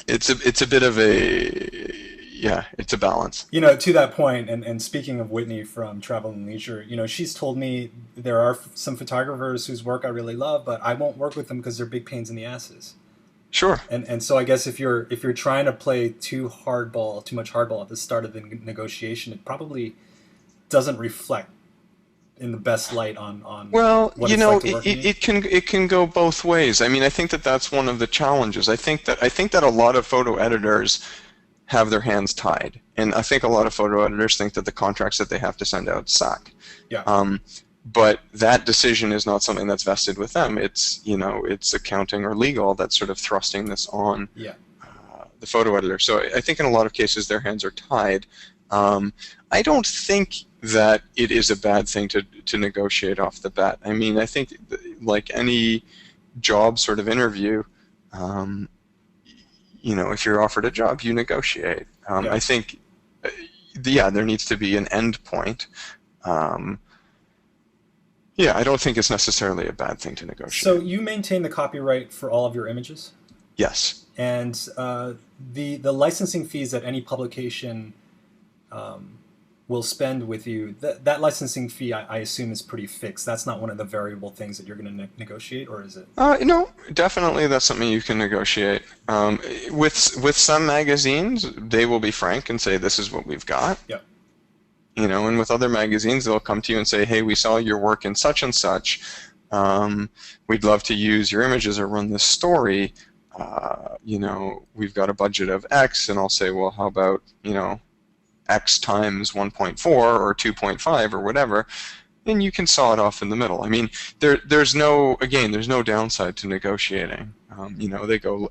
it's a bit of it's a balance. To that point, and speaking of Whitney from Travel and Leisure, she's told me there are some photographers whose work I really love, but I won't work with them because they're big pains in the asses. Sure. And so I guess if you're trying to play too much hardball at the start of the negotiation, it probably doesn't reflect in the best light on Well, what it's like to work with you. it can go both ways. I mean, I think that that's one of the challenges. I think that a lot of photo editors have their hands tied, and I think a lot of photo editors think that the contracts that they have to send out suck. Yeah. But that decision is not something that's vested with them. It's it's accounting or legal that's sort of thrusting this on Yeah. the photo editor. So I think in a lot of cases their hands are tied. I don't think that it is a bad thing to negotiate off the bat. I mean, I think like any job sort of interview, if you're offered a job, you negotiate. Yeah. I think, there needs to be an end point. I don't think it's necessarily a bad thing to negotiate. So you maintain the copyright for all of your images? Yes. And the licensing fees that any publication will spend with you, that licensing fee, I assume, is pretty fixed. That's not one of the variable things that you're going to negotiate, or is it? No, definitely that's something you can negotiate. With some magazines, they will be frank and say, this is what we've got. Yeah. And with other magazines, they'll come to you and say, hey, we saw your work in such and such. We'd love to use your images or run this story. We've got a budget of X, and I'll say, well, how about, X times 1.4 or 2.5 or whatever, and you can saw it off in the middle. I mean, there's no downside to negotiating.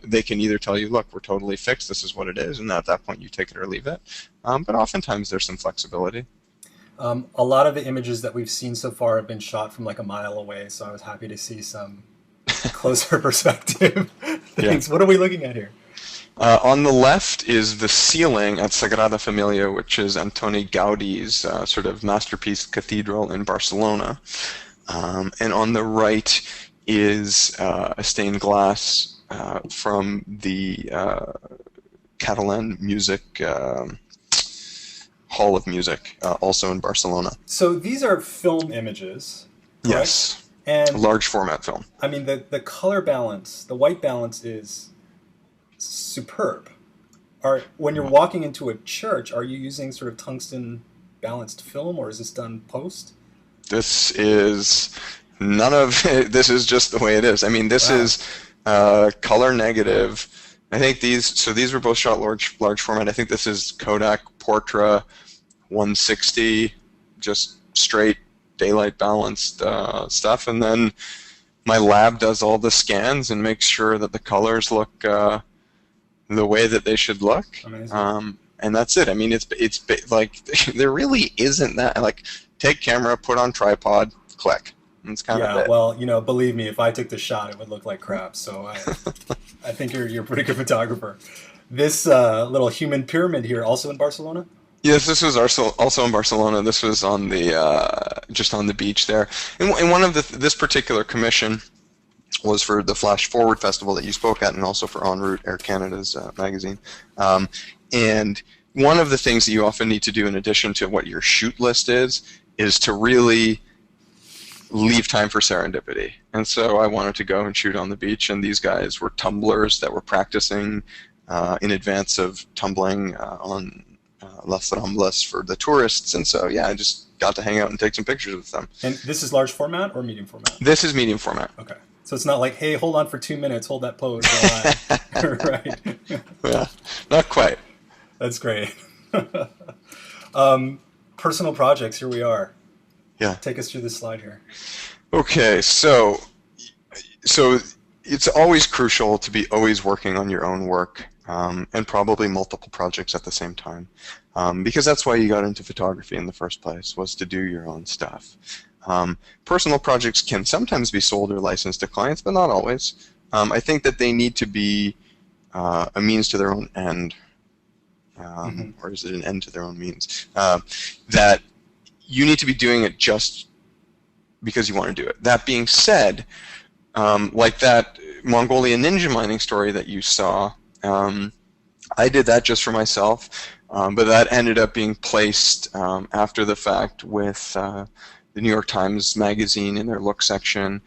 They can either tell you, look, we're totally fixed, this is what it is, and at that point you take it or leave it. But oftentimes there's some flexibility. A lot of the images that we've seen so far have been shot from like a mile away, so I was happy to see some closer perspective things. Yeah. What are we looking at here? On the left is the ceiling at Sagrada Familia, which is Antoni Gaudi's sort of masterpiece cathedral in Barcelona. And on the right is a stained glass from the Catalan Music Hall of Music, also in Barcelona. So these are film images, correct? Yes, and large format film. I mean, the color balance, the white balance is superb. When you're walking into a church, are you using sort of tungsten balanced film, or is this done post? This is none of it. This is just the way it is. I mean, this is color negative. I think these were both shot large format. I think this is Kodak Portra 160, just straight daylight balanced stuff, and then my lab does all the scans and makes sure that the colors look the way that they should look. Amazing. And that's it. I mean, it's like there really isn't that. Like, take camera, put on tripod, click. It's kind of it. Well, believe me, if I took the shot, it would look like crap. So I think you're a pretty good photographer. This little human pyramid here, also in Barcelona? Yes, this was also in Barcelona. This was on the just on the beach there. And one of this particular commission was for the Flash Forward Festival that you spoke at, and also for En Route, Air Canada's magazine. And one of the things that you often need to do in addition to what your shoot list is to really leave time for serendipity. And so I wanted to go and shoot on the beach, and these guys were tumblers that were practicing in advance of tumbling on Las Ramblas for the tourists. And so, I just got to hang out and take some pictures with them. And this is large format or medium format? This is medium format. Okay. So it's not like, hey, hold on for 2 minutes, hold that pose while I, right? Yeah, not quite. That's great. Personal projects, here we are. Yeah. Take us through this slide here. Okay, so it's always crucial to be always working on your own work, and probably multiple projects at the same time, because that's why you got into photography in the first place, was to do your own stuff. Personal projects can sometimes be sold or licensed to clients, but not always. I think that they need to be a means to their own end, or is it an end to their own means? That you need to be doing it just because you want to do it. That being said, like that Mongolian ninja mining story that you saw, I did that just for myself, but that ended up being placed after the fact with the New York Times Magazine in their look section.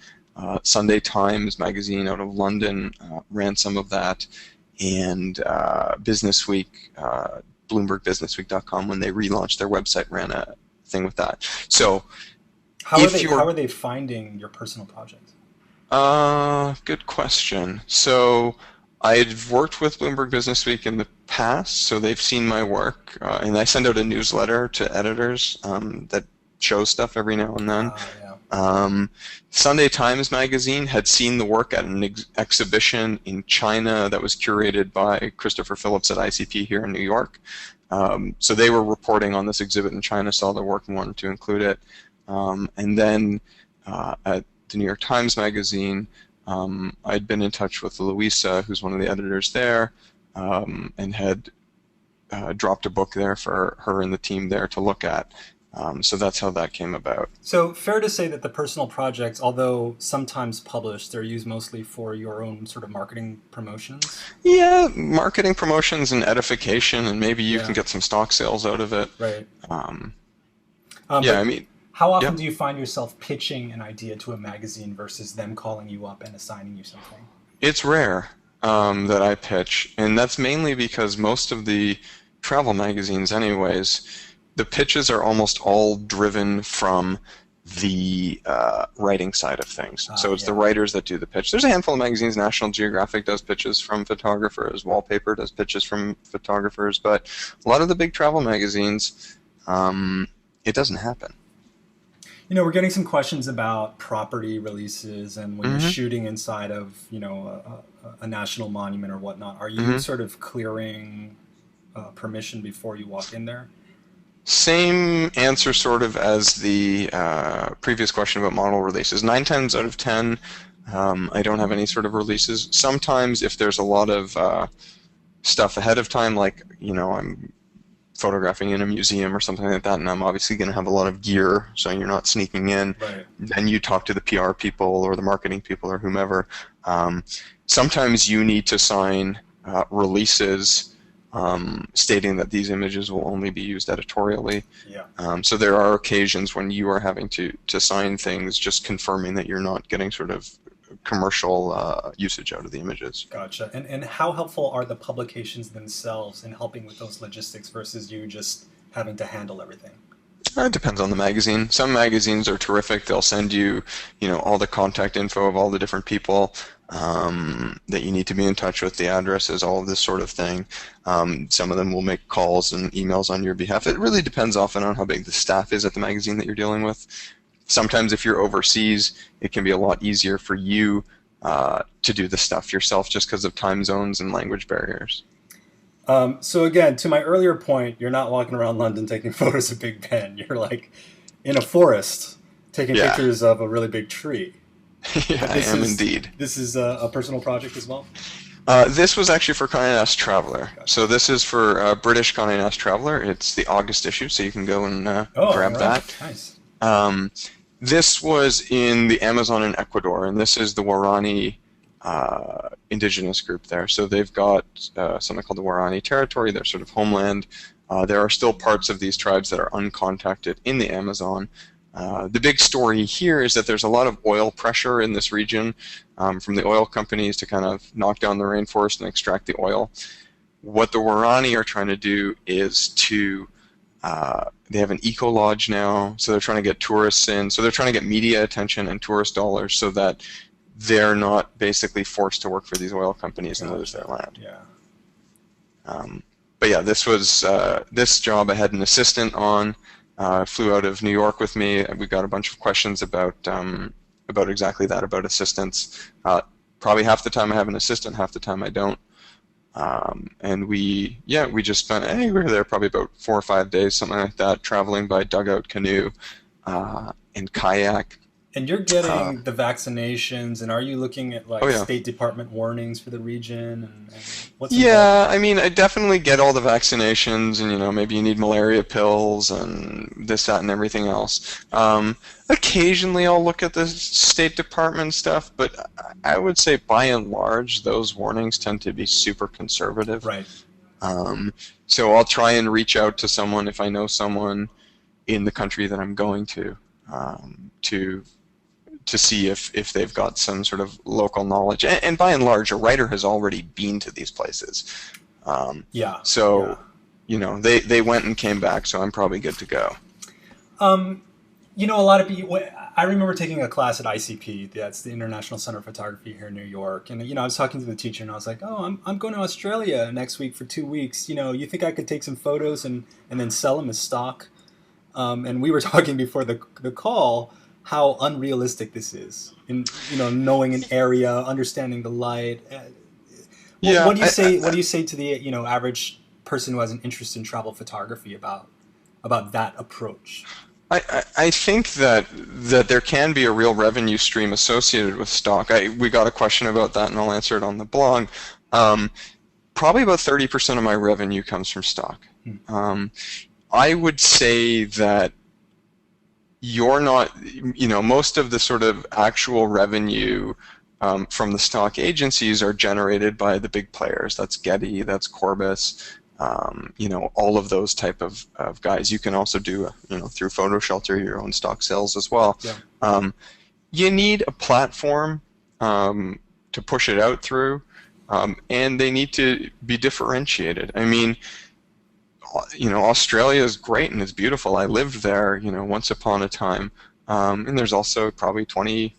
Sunday Times Magazine out of London ran some of that, and Business Week, BloombergBusinessWeek.com, when they relaunched their website, ran a thing with that. So, how are they finding your personal projects? Good question. So I've worked with Bloomberg Businessweek in the past, so they've seen my work, and I send out a newsletter to editors that shows stuff every now and then. Yeah. Sunday Times Magazine had seen the work at an exhibition in China that was curated by Christopher Phillips at ICP here in New York. So they were reporting on this exhibit in China, saw the work and wanted to include it. And then at the New York Times Magazine, I'd been in touch with Louisa, who's one of the editors there, and had dropped a book there for her and the team there to look at. So that's how that came about. So fair to say that the personal projects, although sometimes published, they're used mostly for your own sort of marketing promotions? Yeah, marketing promotions and edification, and maybe you can get some stock sales out of it. Right. I mean, how often do you find yourself pitching an idea to a magazine versus them calling you up and assigning you something? It's rare that I pitch, and that's mainly because most of the travel magazines anyways, the pitches are almost all driven from the writing side of things. So it's the writers that do the pitch. There's a handful of magazines. National Geographic does pitches from photographers. Wallpaper does pitches from photographers. But a lot of the big travel magazines, it doesn't happen. You know, we're getting some questions about property releases and when you're shooting inside of, a national monument or whatnot. Are you sort of clearing permission before you walk in there? Same answer sort of as the previous question about model releases. 9 times out of 10, I don't have any sort of releases. Sometimes if there's a lot of stuff ahead of time, like, I'm photographing in a museum or something like that, and I'm obviously going to have a lot of gear, so you're not sneaking in. Right. Then you talk to the PR people or the marketing people or whomever. Sometimes you need to sign releases stating that these images will only be used editorially. Yeah. So there are occasions when you are having to sign things just confirming that you're not getting sort of commercial usage out of the images. Gotcha. And how helpful are the publications themselves in helping with those logistics versus you just having to handle everything? It depends on the magazine. Some magazines are terrific. They'll send you, all the contact info of all the different people that you need to be in touch with, the addresses, all of this sort of thing. Some of them will make calls and emails on your behalf. It really depends often on how big the staff is at the magazine that you're dealing with. Sometimes if you're overseas, it can be a lot easier for you to do the stuff yourself just because of time zones and language barriers. So again, to my earlier point, you're not walking around London taking photos of Big Ben. You're like in a forest taking pictures of a really big tree. Yeah, I am indeed. This is a personal project as well? This was actually for Condé Nast Traveler. So this is for British Condé Nast Traveler. It's the August issue, so you can go and grab that. Nice. This was in the Amazon in Ecuador, and this is the Waorani indigenous group there. So they've got something called the Waorani Territory, their sort of homeland. There are still parts of these tribes that are uncontacted in the Amazon. The big story here is that there's a lot of oil pressure in this region from the oil companies to kind of knock down the rainforest and extract the oil. What the Waorani are trying to do is to they have an eco lodge now, so they're trying to get tourists in. So they're trying to get media attention and tourist dollars so that they're not basically forced to work for these oil companies and lose their land. Yeah. But yeah, this was this job I had an assistant on. Flew out of New York with me. We got a bunch of questions about exactly that, about assistants. Probably half the time I have an assistant, half the time I don't. And we just spent, we were there probably about 4 or 5 days, something like that, traveling by dugout, canoe, and kayak. And you're getting the vaccinations, and are you looking at like State Department warnings for the region? And what's involved? I mean, I definitely get all the vaccinations, and maybe you need malaria pills and this, that, and everything else. Occasionally, I'll look at the State Department stuff, but I would say by and large, those warnings tend to be super conservative. Right. So I'll try and reach out to someone if I know someone in the country that I'm going to see if they've got some sort of local knowledge. And by and large, a writer has already been to these places. So, they went and came back, so I'm probably good to go. A lot of people, I remember taking a class at ICP, that's the International Center of Photography here in New York, and I was talking to the teacher, and I was like, I'm going to Australia next week for 2 weeks. You think I could take some photos and then sell them as stock? And we were talking before the call how unrealistic this is, in knowing an area, understanding the light. What do you say? What do you say to the average person who has an interest in travel photography about that approach? I think that there can be a real revenue stream associated with stock. We got a question about that, and I'll answer it on the blog. Probably about 30% of my revenue comes from stock. I would say that you're not, most of the sort of actual revenue from the stock agencies are generated by the big players. That's Getty, that's Corbis, all of those type of guys. You can also do, through PhotoShelter, your own stock sales as well. Yeah. You need a platform to push it out through, and they need to be differentiated. I mean, Australia is great and it's beautiful. I lived there, once upon a time. And there's also probably 20,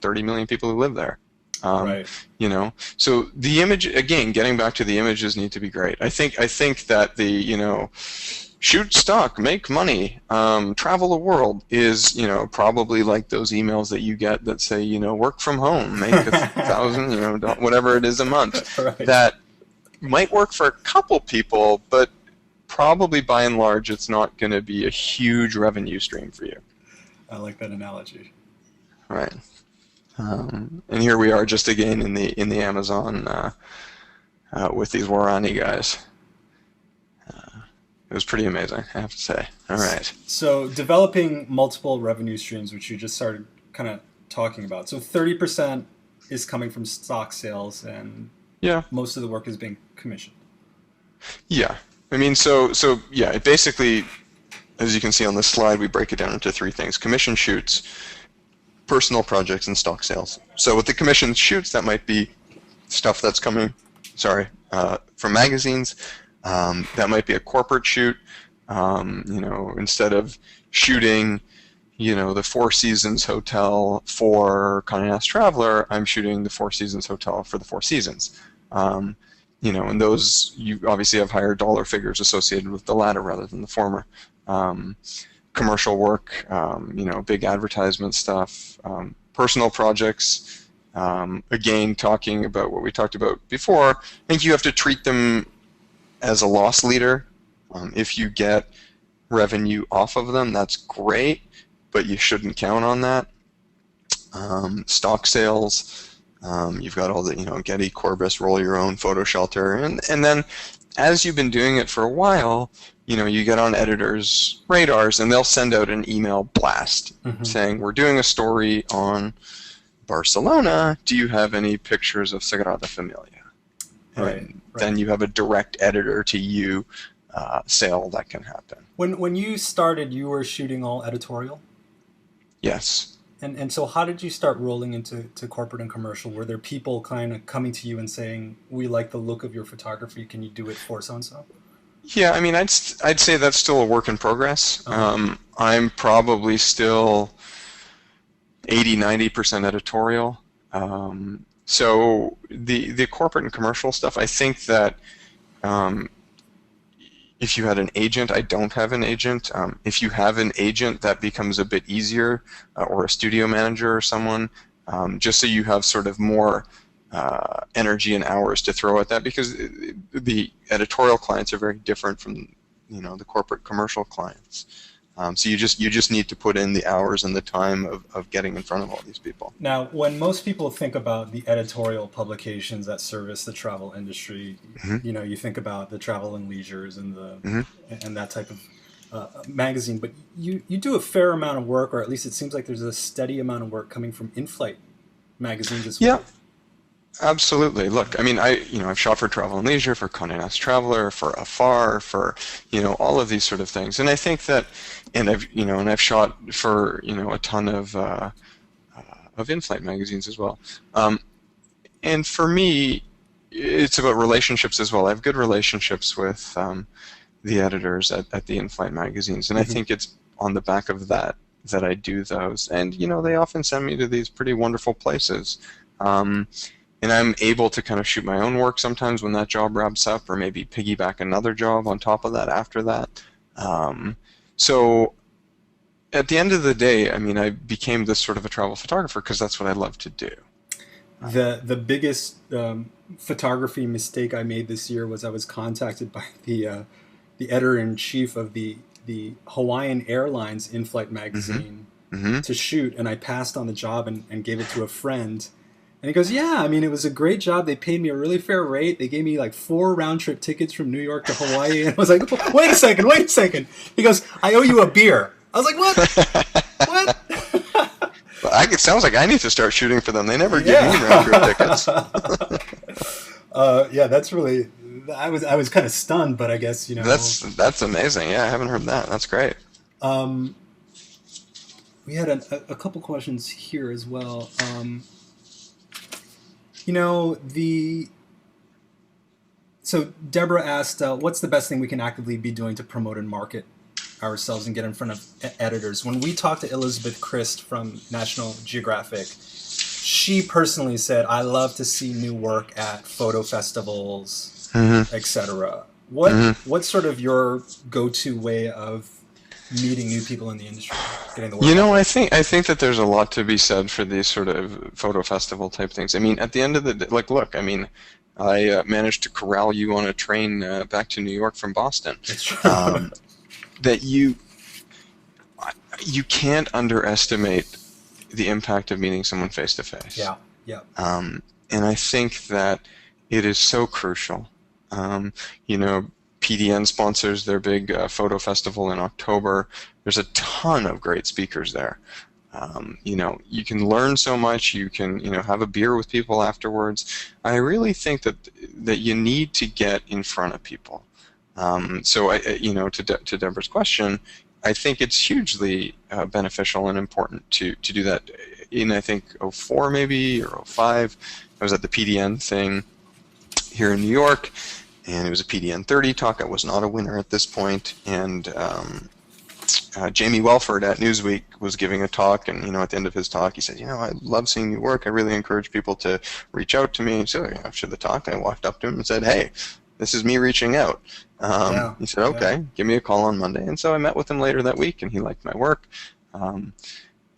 30 million people who live there. Right. So the image, again, getting back to the images need to be great. I think that the, shoot stock, make money, travel the world is, probably like those emails that you get that say, work from home, make $1,000, whatever it is a month. Right. That might work for a couple people, but probably by and large, it's not going to be a huge revenue stream for you. I like that analogy. Right. And here we are just again in the Amazon with these Warani guys. It was pretty amazing, I have to say. All right. So developing multiple revenue streams, which you just started kind of talking about. So 30% is coming from stock sales, and most of the work is being commissioned. Yeah. I mean, so it basically, as you can see on this slide, we break it down into 3 things: commission shoots, personal projects, and stock sales. So with the commission shoots, that might be stuff that's coming, from magazines. That might be a corporate shoot. Instead of shooting, the Four Seasons Hotel for Condé Nast Traveler, I'm shooting the Four Seasons Hotel for the Four Seasons. And those, you obviously have higher dollar figures associated with the latter rather than the former. Commercial work, big advertisement stuff, personal projects, again, talking about what we talked about before, I think you have to treat them as a loss leader. If you get revenue off of them, that's great, but you shouldn't count on that. Stock sales, you've got all the, Getty, Corbis, roll your own, PhotoShelter, and then as you've been doing it for a while, you get on editors' radars, and they'll send out an email blast saying, we're doing a story on Barcelona. Do you have any pictures of Sagrada Familia? Right. Then you have a direct editor to you sale that can happen. When you started, you were shooting all editorial? Yes. And so how did you start rolling into corporate and commercial? Were there people kind of coming to you and saying, we like the look of your photography, can you do it for so-and-so? Yeah, I mean, I'd say that's still a work in progress. I'm probably still 80-90% editorial. So the corporate and commercial stuff, I think that um, if you had an agent, I don't have an agent. If you have an agent, that becomes a bit easier, or a studio manager or someone, just so you have sort of more energy and hours to throw at that, because the editorial clients are very different from the corporate commercial clients. So you just need to put in the hours and the time of getting in front of all these people. Now, when most people think about the editorial publications that service the travel industry, Hmm. you think about the Travel and Leisures Hmm. and that type of magazine. But you do a fair amount of work, or at least it seems like there's a steady amount of work coming from in-flight magazines as Yeah, well. absolutely. Look, I mean, I've shot for Travel and Leisure, for Condé Nast Traveler, for Afar, for all of these sort of things, and I think that, and I've shot for a ton of in-flight magazines as well. And for me, it's about relationships as well. I have good relationships with the editors at the in-flight magazines, and I Hmm. think it's on the back of that I do those. And they often send me to these pretty wonderful places. Um, and I'm able to kind of shoot my own work sometimes when that job wraps up, or maybe piggyback another job on top of that after that. Um, so at the end of the day, I mean, I became this sort of a travel photographer because that's what I love to do. The biggest photography mistake I made this year was I was contacted by the editor in chief of the Hawaiian Airlines in-flight Hmm. magazine Hmm. to shoot, and I passed on the job and gave it to a friend. And he goes, "Yeah, I mean, it was a great job. They paid me a really fair rate. They gave me like 4 round-trip tickets from New York to Hawaii." And I was like, "Wait a second, wait a second." He goes, "I owe you a beer." I was like, "What? What?" It sounds like I need to start shooting for them. They never give me round trip tickets. Yeah. Yeah, that's really. I was kind of stunned, but I guess That's amazing. Yeah, I haven't heard that. That's great. Um, we had a couple questions here as well. The so Deborah asked, "What's the best thing we can actively be doing to promote and market ourselves and get in front of editors?" When we talked to Elizabeth Christ from National Geographic, she personally said, "I love to see new work at photo festivals, Hmm. etc." What's sort of your go-to way of meeting new people in the industry, getting the word out there? I think that there's a lot to be said for these sort of photo festival type things. I mean, at the end of the day, like, look, I mean, I managed to corral you on a train back to New York from Boston. It's true. Um, that you can't underestimate the impact of meeting someone face to face. Yeah, yeah. And I think that it is so crucial. Um, you know, PDN sponsors their big photo festival in October. There's a ton of great speakers there. You can learn so much. You can, have a beer with people afterwards. I really think that you need to get in front of people. So to Deborah's question, I think it's hugely beneficial and important to do that. In, I think, '04 maybe, or '05, I was at the PDN thing here in New York, and it was a PDN 30 talk. I was not a winner at this point, and Jamie Welford at Newsweek was giving a talk, and at the end of his talk, he said, "I love seeing your work. I really encourage people to reach out to me." So after the talk, I walked up to him and said, "Hey, this is me reaching out." Yeah, He said, yeah. "Okay, give me a call on Monday." And so I met with him later that week, and he liked my work. Um,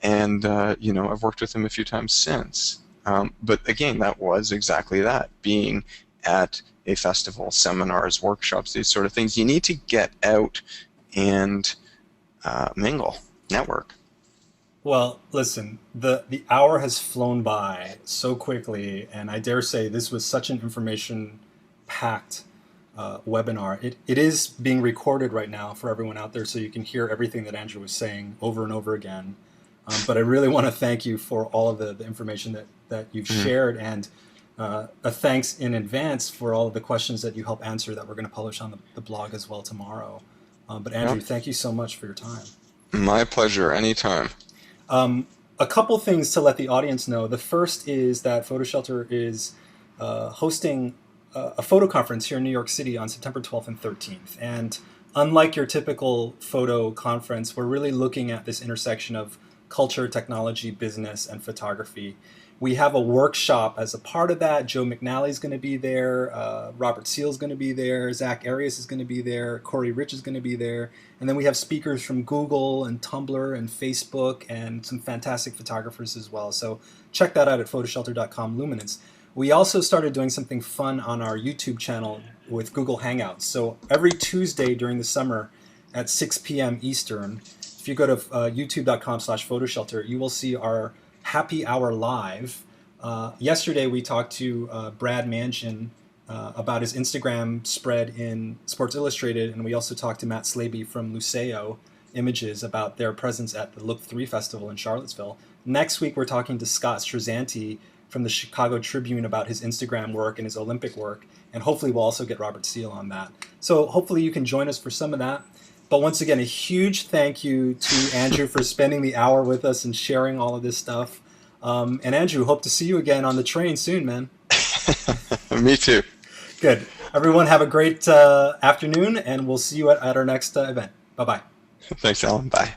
and I've worked with him a few times since. But again, that was exactly that, being at a festival, seminars, workshops, these sort of things. You need to get out and mingle, network. Well, listen, the hour has flown by so quickly, and I dare say this was such an information packed webinar. It is being recorded right now for everyone out there, so you can hear everything that Andrew was saying over and over again. But I really want to thank you for all of the information that you've Mhm. shared, and a thanks in advance for all of the questions that you helped answer that we're going to publish on the blog as well tomorrow. But Andrew, Yep. thank you so much for your time. My pleasure, anytime. A couple things to let the audience know. The first is that PhotoShelter is hosting a photo conference here in New York City on September 12th and 13th. And unlike your typical photo conference, we're really looking at this intersection of culture, technology, business, and photography. We have a workshop as a part of that. Joe McNally's going to be there. Robert Seale's going to be there. Zach Arias is going to be there. Corey Rich is going to be there. And then we have speakers from Google and Tumblr and Facebook and some fantastic photographers as well. So check that out at photoshelter.com luminance. We also started doing something fun on our YouTube channel with Google Hangouts. So every Tuesday during the summer at 6 p.m. Eastern, if you go to youtube.com/photoshelter, you will see our Happy Hour Live. Yesterday we talked to Brad Manchin about his Instagram spread in Sports Illustrated, and we also talked to Matt Slaby from Luceo Images about their presence at the Look 3 Festival in Charlottesville. Next week we're talking to Scott Strazzanti from the Chicago Tribune about his Instagram work and his Olympic work, and hopefully we'll also get Robert Seale on that. So hopefully you can join us for some of that. But once again, a huge thank you to Andrew for spending the hour with us and sharing all of this stuff. And Andrew, hope to see you again on the train soon, man. Me too. Good. Everyone have a great afternoon, and we'll see you at our next event. Bye-bye. Thanks, Alan. Bye.